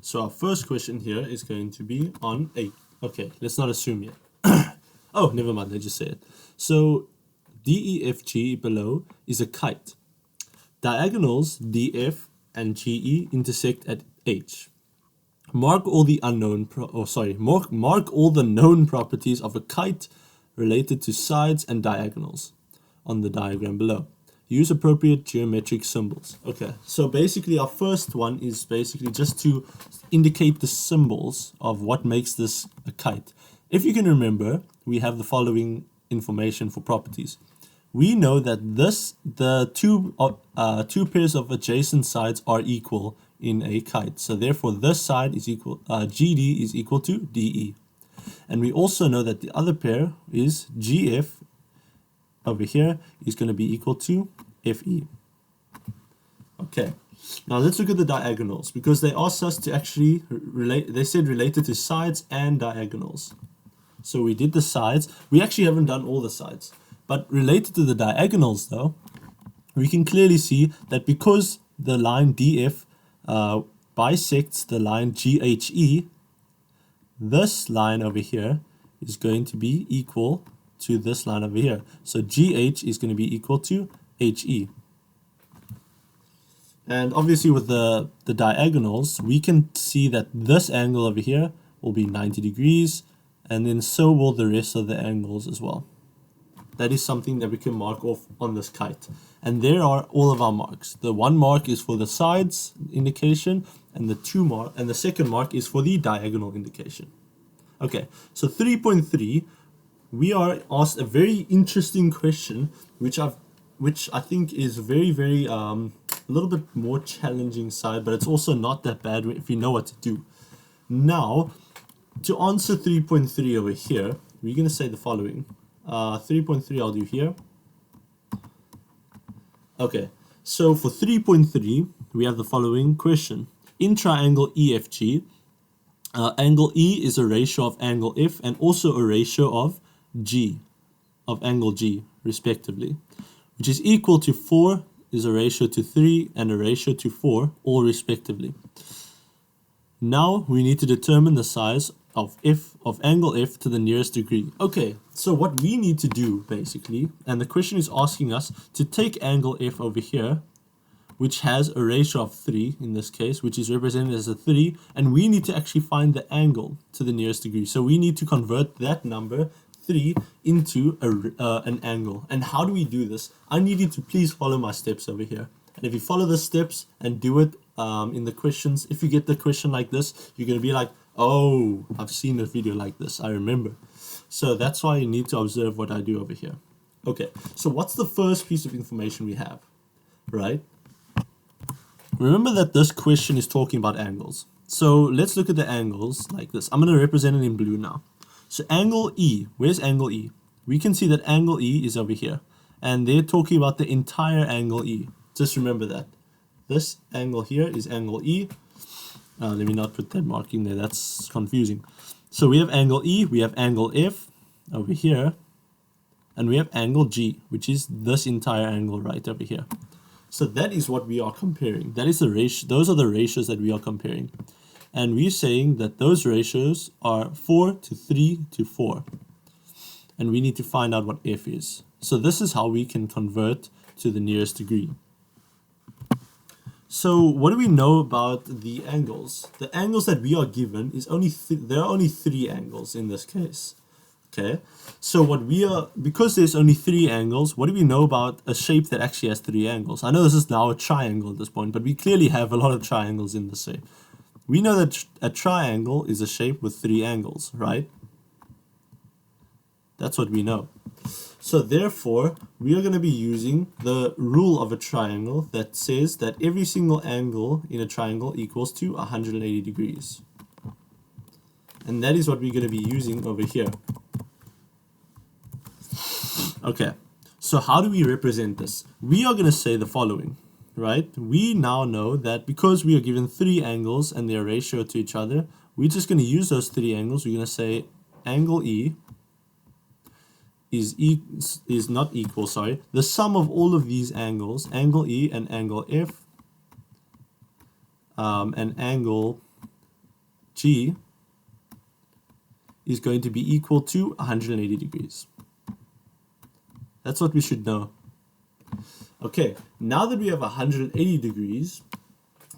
So our first question here is going to be on A. Okay, let's not assume yet. Oh, never mind, let's just say it. So DEFG below is a kite. Diagonals DF and GE intersect at H. Mark all the mark all the known properties of a kite related to sides and diagonals on the diagram below. Use appropriate geometric symbols. Okay, so basically our first one is basically just to indicate the symbols of what makes this a kite. If you can remember, we have the following information for properties. We know that the two pairs of adjacent sides are equal in a kite. So therefore this side is equal, GD is equal to DE. And we also know that the other pair is GF over here is going to be equal to FE. Okay, now let's look at the diagonals because they asked us to actually relate, they said related to sides and diagonals. So we did the sides, we actually haven't done all the sides, but related to the diagonals though, we can clearly see that because the line DF bisects the line GHE, this line over here is going to be equal to this line over here. So GH is going to be equal to HE. And obviously with the diagonals, we can see that this angle over here will be 90 degrees, and then so will the rest of the angles as well. That is something that we can mark off on this kite. And there are all of our marks. The one mark is for the sides indication, and the second mark is for the diagonal indication. Okay, so 3.3, we are asked a very interesting question, which I think is very a little bit more challenging side, but it's also not that bad if you know what to do. Now, to answer 3.3 over here, we're going to say the following. 3.3 I'll do here. Okay, so for 3.3, we have the following question. In triangle EFG, angle E is a ratio of angle F and also a ratio of G, of angle G, respectively, which is equal to 4 is a ratio to 3 and a ratio to 4, all respectively. Now we need to determine the size of angle F to the nearest degree. Okay, so what we need to do basically, and the question is asking us to take angle F over here, which has a ratio of 3 in this case, which is represented as a 3, and we need to actually find the angle to the nearest degree. So we need to convert that number 3 into an angle. And how do we do this? I need you to please follow my steps over here. And if you follow the steps and do it in the questions, if you get the question like this, you're going to be like, oh, I've seen a video like this, I remember. So that's why you need to observe what I do over here. Okay, so what's the first piece of information we have, right? Remember that this question is talking about angles. So let's look at the angles like this. I'm going to represent it in blue now. So angle E, where's angle E? We can see that angle E is over here. And they're talking about the entire angle E. Just remember that. This angle here is angle E. Let me not put that marking there, that's confusing. So we have angle E, we have angle F over here, and we have angle G, which is this entire angle right over here. So that is what we are comparing. That is the ratio, those are the ratios that we are comparing. And we're saying that those ratios are 4 to 3 to 4. And we need to find out what F is. So this is how we can convert to the nearest degree. So what do we know about the angles? The angles that we are given is there are only 3 angles in this case. Okay, so because there's only 3 angles, what do we know about a shape that actually has 3 angles? I know this is now a triangle at this point, but we clearly have a lot of triangles in this shape. We know that a triangle is a shape with 3 angles, right? That's what we know. So therefore, we are going to be using the rule of a triangle that says that every single angle in a triangle equals to 180 degrees. And that is what we're going to be using over here. Okay, so how do we represent this? We are going to say the following, right? We now know that because we are given 3 angles and their ratio to each other, we're just going to use those 3 angles. We're going to say angle E is not equal, sorry, the sum of all of these angles, angle E and angle F, and angle G is going to be equal to 180 degrees. That's what we should know. Okay, now that we have 180 degrees,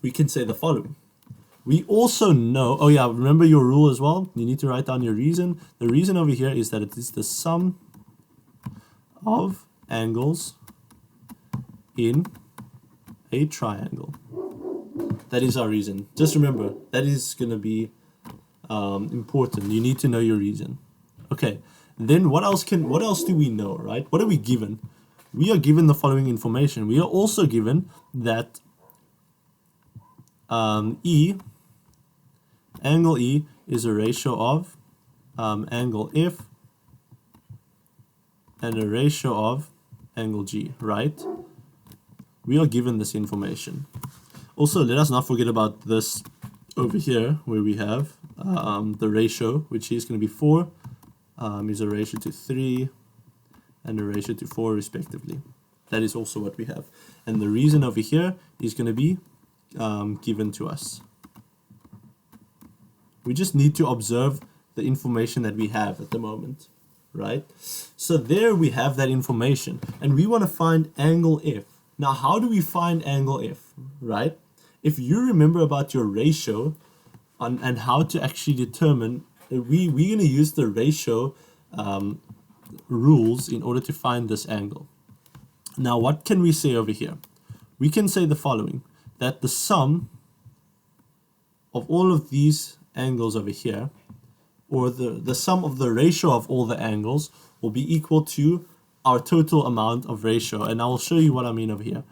we can say the following. We also know, oh yeah, remember your rule as well. You need to write down your reason. The reason over here is that it is the sum of angles in a triangle. That is our reason. Just remember, that is going to be important. You need to know your reason. Okay, then what else do we know, right? What are we given? We are given the following information. We are also given that angle E is a ratio of angle F and a ratio of angle G, right? We are given this information. Also, let us not forget about this over here, where we have the ratio, which is going to be 4, is a ratio to 3, and a ratio to 4, respectively. That is also what we have. And the reason over here is going to be given to us. We just need to observe the information that we have at the moment, right? So there we have that information, and we want to find angle F. Now, how do we find angle F, right? If you remember about your ratio and how to actually determine, we're going to use the ratio rules in order to find this angle. Now, what can we say over here? We can say the following, that the sum of all of these angles over here, or the sum of the ratio of all the angles, will be equal to our total amount of ratio. And I will show you what I mean over here.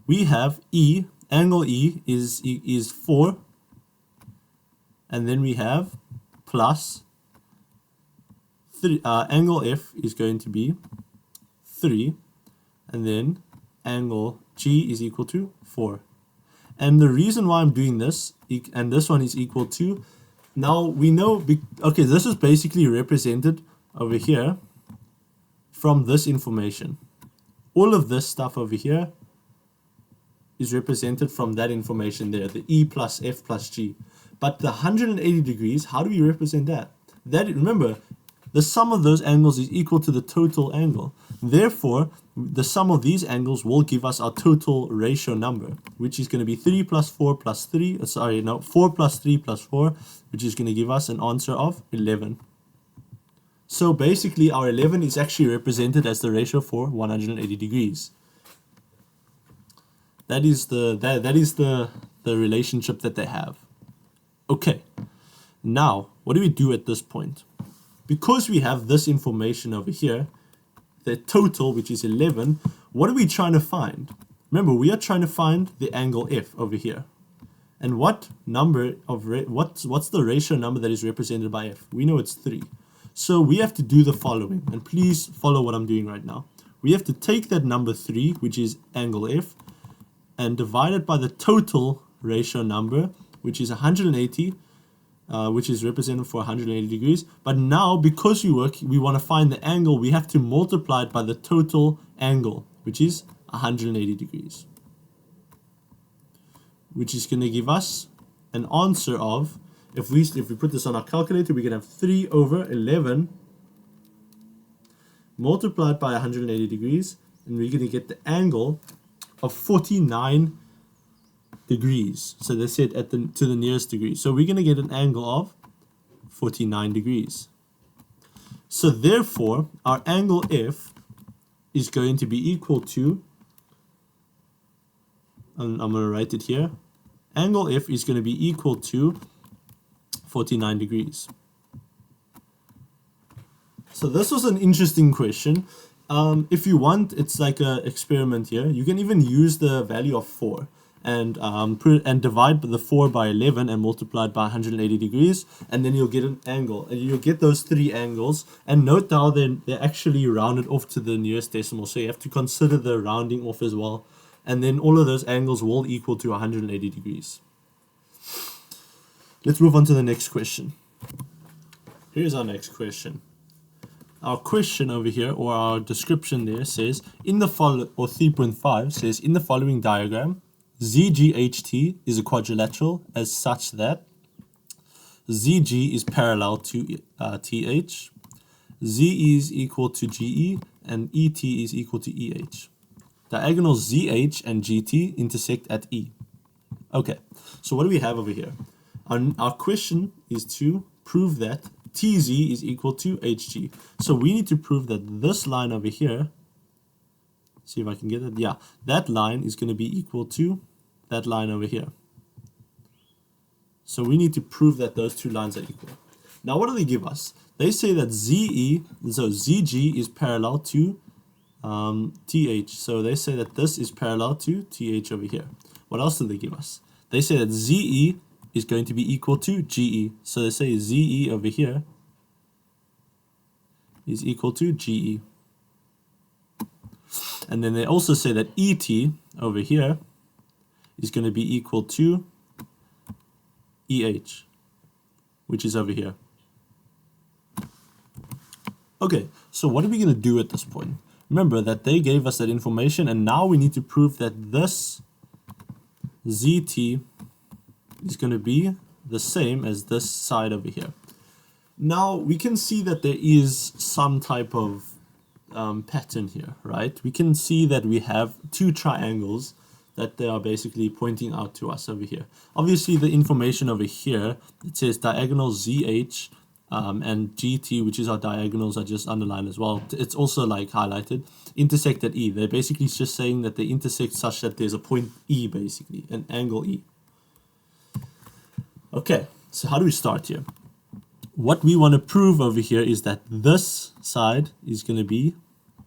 We have E, angle E is 4, and then we have plus 3, angle F is going to be 3, and then angle G is equal to 4. And the reason why I'm doing this, and this one is equal to, now we know, okay, this is basically represented over here from this information. All of this stuff over here is represented from that information there, the E plus F plus G. But the 180 degrees, how do we represent that? Remember, the sum of those angles is equal to the total angle. Therefore, the sum of these angles will give us our total ratio number, which is going to be 3 plus 4 plus 3, 4 plus 3 plus 4, which is going to give us an answer of 11. So basically, our 11 is actually represented as the ratio for 180 degrees. That is the relationship that they have. Okay, now what do we do at this point? Because we have this information over here, the total, which is 11, what are we trying to find? Remember, we are trying to find the angle F over here. And what number of what's the ratio number that is represented by F? We know it's 3. So we have to do the following, and please follow what I'm doing right now. We have to take that number 3, which is angle F, and divide it by the total ratio number, which is 180, which is represented for 180 degrees. But now, because we want to find the angle, we have to multiply it by the total angle, which is 180 degrees, which is going to give us an answer of, if we put this on our calculator, we can have 3 over 11 multiplied by 180 degrees, and we're going to get the angle of 49 degrees. So they said to the nearest degree. So we're going to get an angle of 49 degrees. So therefore, our angle F is going to be equal to, and I'm going to write it here, angle F is going to be equal to 49 degrees. So this was an interesting question. If you want, it's like an experiment here. You can even use the value of 4 and divide the 4 by 11 and multiply it by 180 degrees, and then you'll get an angle. And you'll get those 3 angles. And note how they're actually rounded off to the nearest decimal. So you have to consider the rounding off as well. And then all of those angles will equal to 180 degrees. Let's move on to the next question. Here's our next question. Our question over here, or our description there, says, in the following, or 3.5 says, in the following diagram, ZGHT is a quadrilateral as such that ZG is parallel to TH, ZE is equal to GE, and ET is equal to EH. Diagonals ZH and GT intersect at E. Okay, so what do we have over here? Our question is to prove that TZ is equal to HG. So we need to prove that this line over here, see if I can get it, yeah, that line is going to be equal to that line over here. So we need to prove that those two lines are equal. Now what do they give us? They say that ZG is parallel to TH. So they say that this is parallel to TH over here. What else do they give us? They say that ZE is going to be equal to GE. So they say ZE over here is equal to GE. And then they also say that ET over here is going to be equal to EH, which is over here. Okay, so what are we going to do at this point? Remember that they gave us that information, and now we need to prove that this ZT is going to be the same as this side over here. Now we can see that there is some type of pattern here, right? We can see that we have two triangles that they are basically pointing out to us over here. Obviously the information over here, it says diagonal ZH and GT, which is our diagonals, are just underlined as well. It's also like highlighted. Intersect at E. They're basically just saying that they intersect such that there's a point E, basically, an angle E. Okay, so how do we start here? What we want to prove over here is that this side is going to be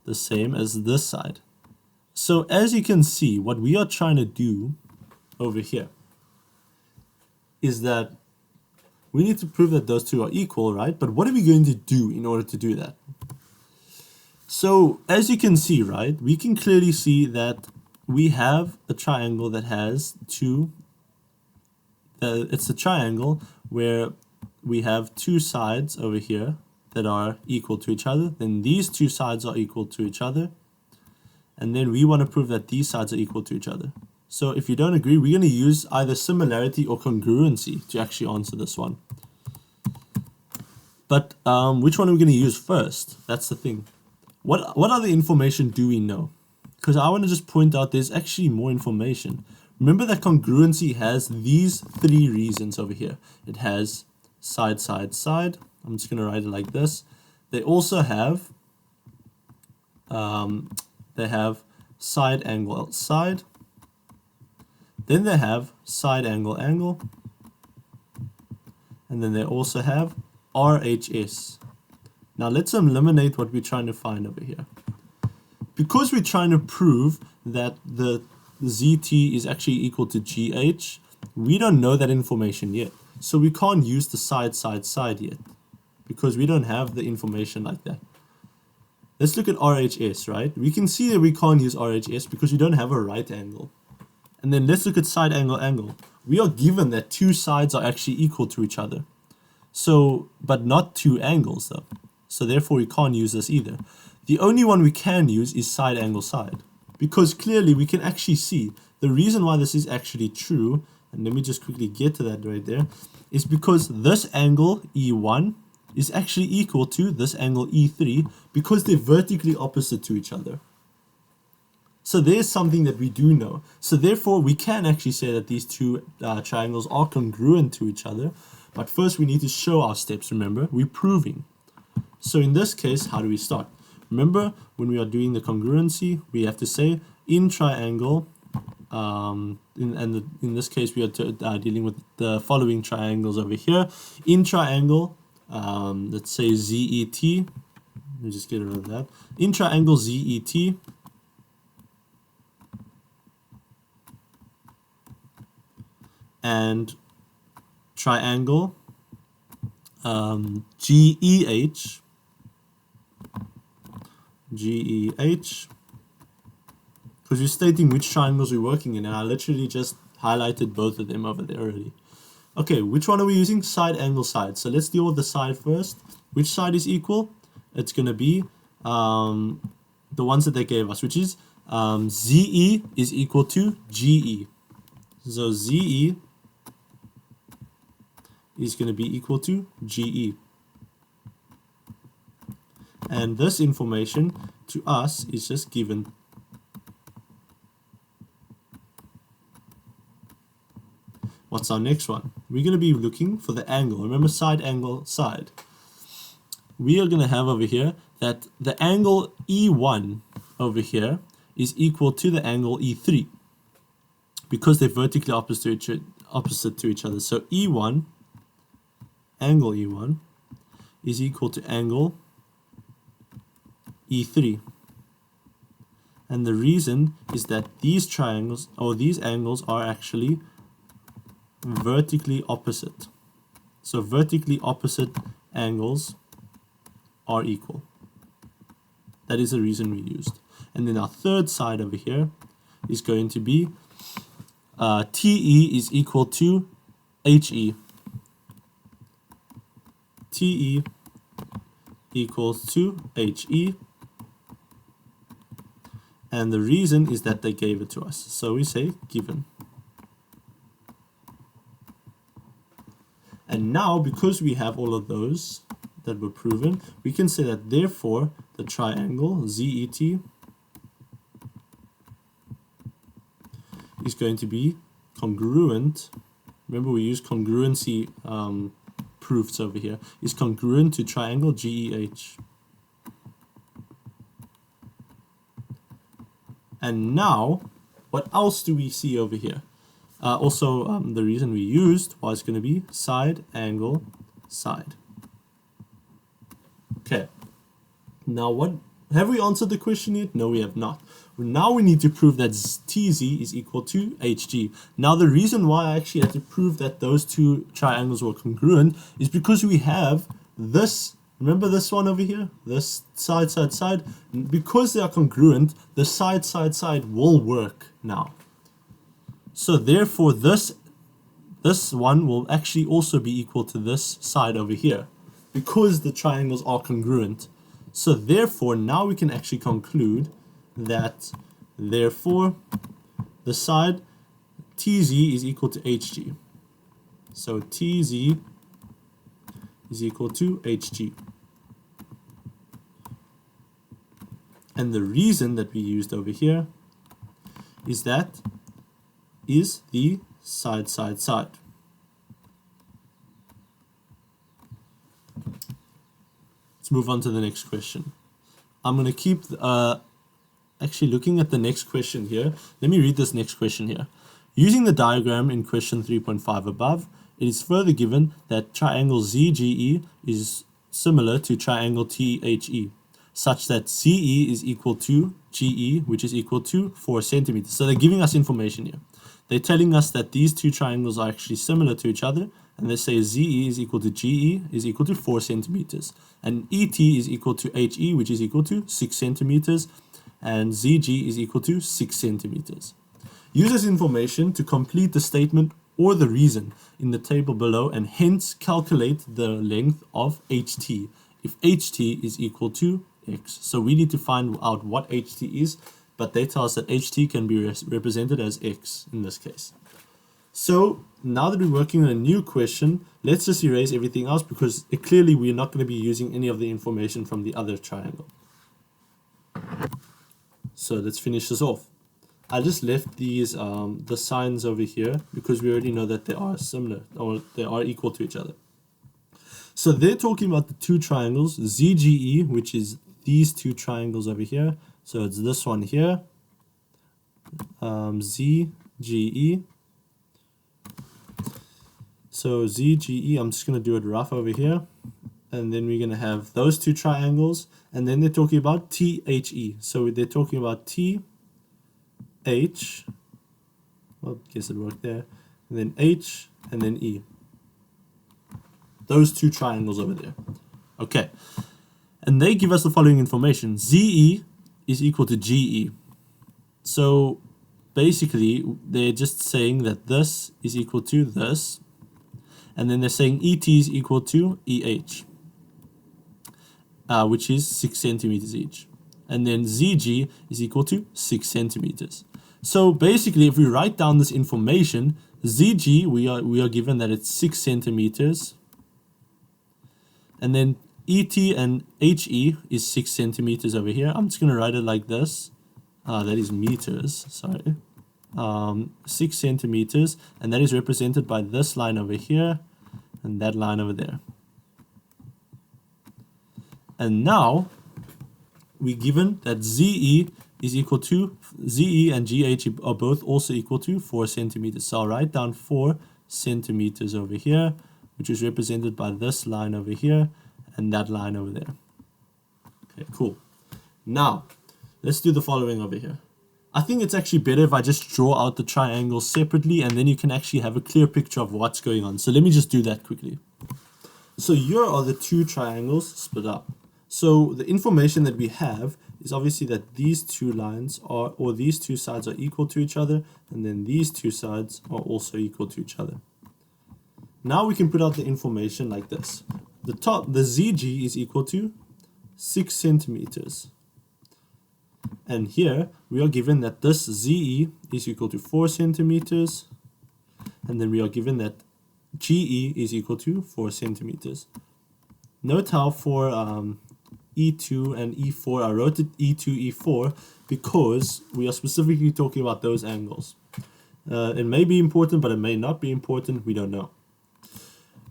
the same as this side. So as you can see, what we are trying to do over here is that we need to prove that those two are equal, right? But what are we going to do in order to do that? So as you can see, right, we can clearly see that we have a triangle that has two, it's a triangle where we have two sides over here that are equal to each other. Then these two sides are equal to each other. And then we want to prove that these sides are equal to each other. So if you don't agree, we're going to use either similarity or congruency to actually answer this one. But which one are we going to use first? That's the thing. What other information do we know? Because I want to just point out there's actually more information. Remember that congruency has these three reasons over here. It has side, side, side. I'm just going to write it like this. They also have side angle side. Then they have side angle angle. And then they also have RHS. Now let's eliminate what we're trying to find over here. Because we're trying to prove that the ZT is actually equal to GH, we don't know that information yet. So we can't use the side, side, side yet, because we don't have the information like that. Let's look at RHS, right? We can see that we can't use RHS because we don't have a right angle. And then let's look at side angle angle. We are given that two sides are actually equal to each other. So, but not two angles though. So therefore we can't use this either. The only one we can use is side angle side, because clearly we can actually see the reason why this is actually true, and let me just quickly get to that right there, is because this angle E1 is actually equal to this angle E3 because they're vertically opposite to each other. So there's something that we do know. So therefore we can actually say that these two triangles are congruent to each other. But first we need to show our steps, remember? We're proving. So in this case, how do we start? Remember, when we are doing the congruency, we have to say in triangle, in this case we are dealing with the following triangles over here. In triangle, let's say ZET, let me just get rid of that. In triangle ZET, and triangle GEH, because we're stating which triangles we're working in, and I literally just highlighted both of them over there already. Okay, which one are we using? Side angle side. So let's deal with the side first. Which side is equal? It's going to be the ones that they gave us, which is ZE is equal to GE. So ZE is going to be equal to GE. And this information to us is just given. What's our next one? We're going to be looking for the angle. Remember, side, angle, side. We are going to have over here that the angle E1 over here is equal to the angle E3 because they're vertically opposite to each other. So E1, angle E1, is equal to angle E3. And the reason is that these triangles, or these angles, are actually vertically opposite. So vertically opposite angles are equal. That is the reason we used. And then our third side over here is going to be TE is equal to HE. TE equals to HE. And the reason is that they gave it to us. So we say given. And now, because we have all of those that were proven, we can say that therefore the triangle ZET is going to be congruent. Remember, we use congruency proofs over here. Is congruent to triangle GEH. And now, what else do we see over here? Also, the reason we used was going to be side, angle, side. Okay. Now, what have we answered the question yet? No, we have not. Now we need to prove that TZ is equal to HG. Now, the reason why I actually had to prove that those two triangles were congruent is because we have this. Remember this one over here? This side, side, side. Because they are congruent, the side, side, side will work now. So therefore, this one will actually also be equal to this side over here, because the triangles are congruent. So therefore, now we can actually conclude that therefore the side TZ is equal to HG. So TZ is equal to HG. And the reason that we used over here is that is the side, side, side. Let's move on to the next question. I'm going to keep actually looking at the next question here. Let me read this next question here. Using the diagram in question 3.5 above, it is further given that triangle ZGE is similar to triangle THE, such that CE is equal to GE, which is equal to 4 centimeters. So they're giving us information here. They're telling us that these two triangles are actually similar to each other, and they say ZE is equal to GE is equal to 4 centimeters, and ET is equal to HE, which is equal to 6 centimeters, and ZG is equal to 6 centimeters. Use this information to complete the statement or the reason in the table below, and hence calculate the length of HT if HT is equal to X. So we need to find out what HT is, but they tell us that HT can be represented as X in this case. So now that we're working on a new question, let's just erase everything else, because clearly we're not going to be using any of the information from the other triangle. So let's finish this off. I just left these the signs over here because we already know that they are similar, or they are equal to each other. So they're talking about the two triangles, ZGE, which is these two triangles over here. So it's this one here, ZGE. So ZGE, I'm just going to do it rough over here. And then we're going to have those two triangles. And then they're talking about THE. So they're talking about TH. Well, I guess it worked there. And then H and then E. Those two triangles over there. Okay. And they give us the following information. ZE is equal to GE. So basically, they're just saying that this is equal to this. And then they're saying ET is equal to EH, which is 6 centimeters each. And then ZG is equal to 6 centimeters. So basically, if we write down this information, ZG, we are given that it's 6 centimeters. And then ET and HE is 6 centimeters over here. I'm just going to write it like this. That is meters, sorry. 6 centimeters. And that is represented by this line over here and that line over there. And now, we're given that ZE is equal to, ZE and GH are both also equal to 4 centimeters. So I'll write down 4 centimeters over here, which is represented by this line over here and that line over there. Okay, cool. Now, let's do the following over here. I think it's actually better if I just draw out the triangles separately, and then you can actually have a clear picture of what's going on. So let me just do that quickly. So here are the two triangles split up. So the information that we have is obviously that these two lines are, or these two sides are equal to each other, and then these two sides are also equal to each other. Now we can put out the information like this. The ZG is equal to 6 centimeters. And here we are given that this ZE is equal to 4 centimeters, and then we are given that GE is equal to 4 centimeters. Note how for E2 and E4, I wrote it E2, E4 because we are specifically talking about those angles. It may be important, but it may not be important, we don't know.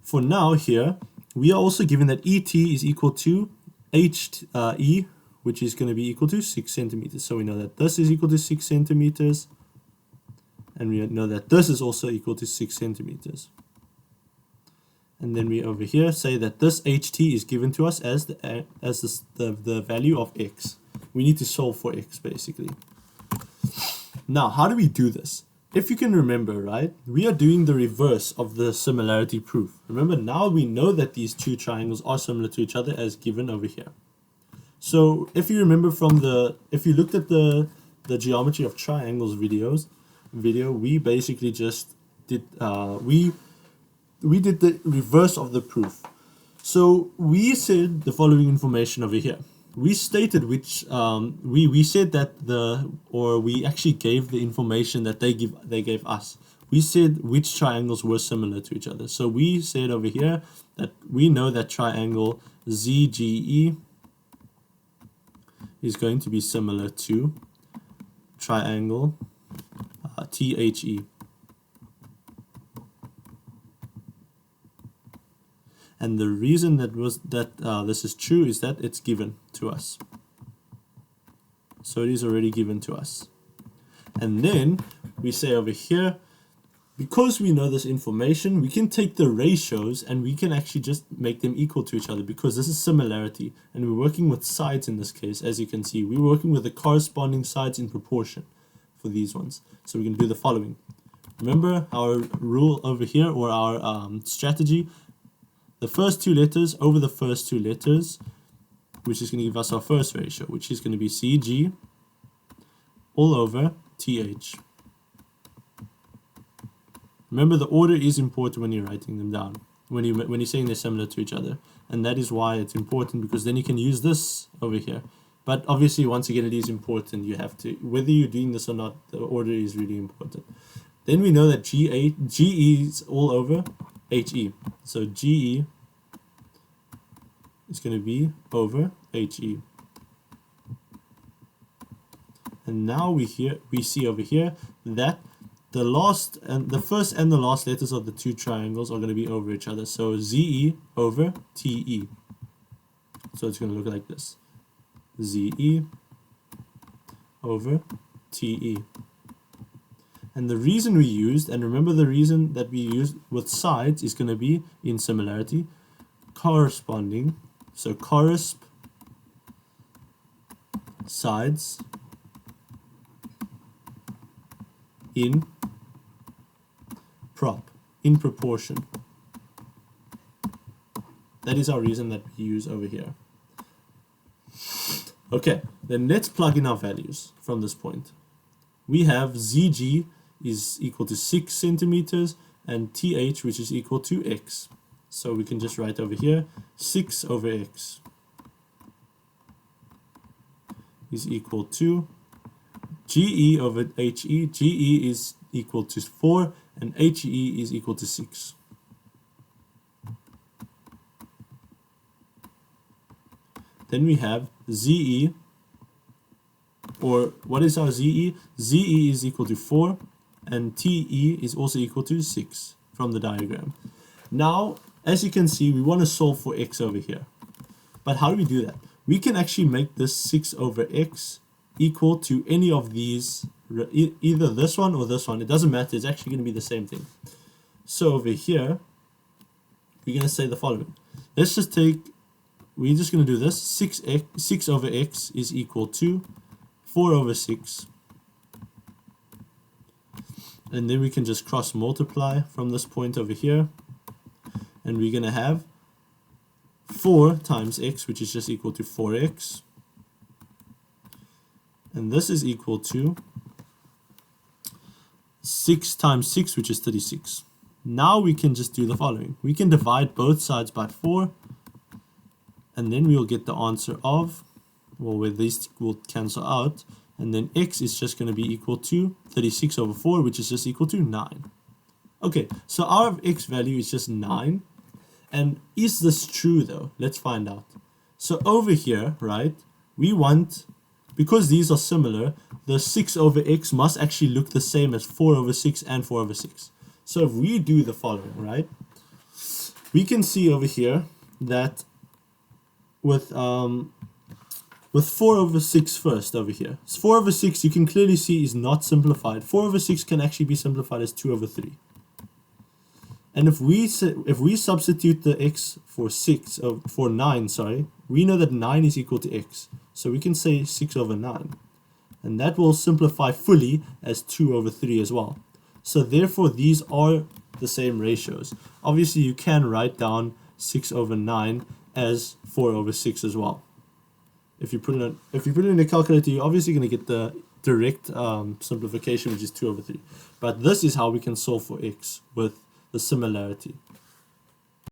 For now here, we are also given that ET is equal to HE, which is going to be equal to 6 centimeters. So we know that this is equal to 6 centimeters, and we know that this is also equal to 6 centimeters. And then we over here say that this HT is given to us as the value of x. We need to solve for x basically. Now, how do we do this? If you can remember, right, we are doing the reverse of the similarity proof. Remember, now we know that these two triangles are similar to each other as given over here. So if you remember from if you looked at the geometry of triangles video, we basically just did, we did the reverse of the proof. So we said the following information over here. We stated which, we said that we actually gave the information that they gave us. We said which triangles were similar to each other. So we said over here that we know that triangle ZGE is going to be similar to triangle THE. And the reason that this is true is that it's given to us. So it is already given to us. And then we say over here, because we know this information, we can take the ratios and we can actually just make them equal to each other, because this is similarity. And we're working with sides in this case, as you can see. We're working with the corresponding sides in proportion for these ones. So we can do the following. Remember our rule over here, or our strategy. The first two letters over the first two letters, which is going to give us our first ratio, which is going to be CG all over TH. Remember, the order is important when you're writing them down, when you're saying they're similar to each other. And that is why it's important, because then you can use this over here. But obviously, once again, it is important. You have to, whether you're doing this or not, the order is really important. Then we know that GE is all over HE. So GE is going to be over HE. And now we see over here that the first and the last letters of the two triangles are going to be over each other. So ZE over TE. So it's going to look like this. ZE over TE. And the reason we used, and remember the reason that we used with sides, is going to be in similarity, corresponding. So corresp sides in proportion. That is our reason that we use over here. Okay, then let's plug in our values from this point. We have ZG is equal to 6 centimeters and TH, which is equal to x. So we can just write over here 6 over x is equal to GE over HE, GE is equal to 4 and HE is equal to 6. Then we have ZE, or what is our ZE? ZE is equal to 4 and TE is also equal to 6 from the diagram. Now, as you can see, we want to solve for x over here. But how do we do that? We can actually make this 6 over x equal to any of these, either this one or this one. It doesn't matter, it's actually going to be the same thing. So over here, we're going to say the following. Let's just take, we're just going to do this. 6 over x is equal to 4 over 6. And then we can just cross multiply from this point over here. And we're going to have 4 times x, which is just equal to 4x. And this is equal to 6 times 6, which is 36. Now we can just do the following. We can divide both sides by 4. And then we'll get the answer of, well, where these will cancel out. And then x is just going to be equal to 36 over 4, which is just equal to 9. Okay, so our x value is just 9. And is this true though? Let's find out. So over here, right, we want, because these are similar, the 6 over x must actually look the same as 4 over 6 and 4 over 6. So if we do the following, right, we can see over here that with 4 over 6 first over here. So 4 over 6 you can clearly see is not simplified. 4 over 6 can actually be simplified as 2 over 3. And if we substitute the x for 9, we know that 9 is equal to x. So we can say 6 over 9. And that will simplify fully as 2 over 3 as well. So therefore these are the same ratios. Obviously you can write down 6 over 9 as 4 over 6 as well. If you put it in a calculator, you're obviously going to get the direct simplification, which is 2 over 3. But this is how we can solve for x with the similarity.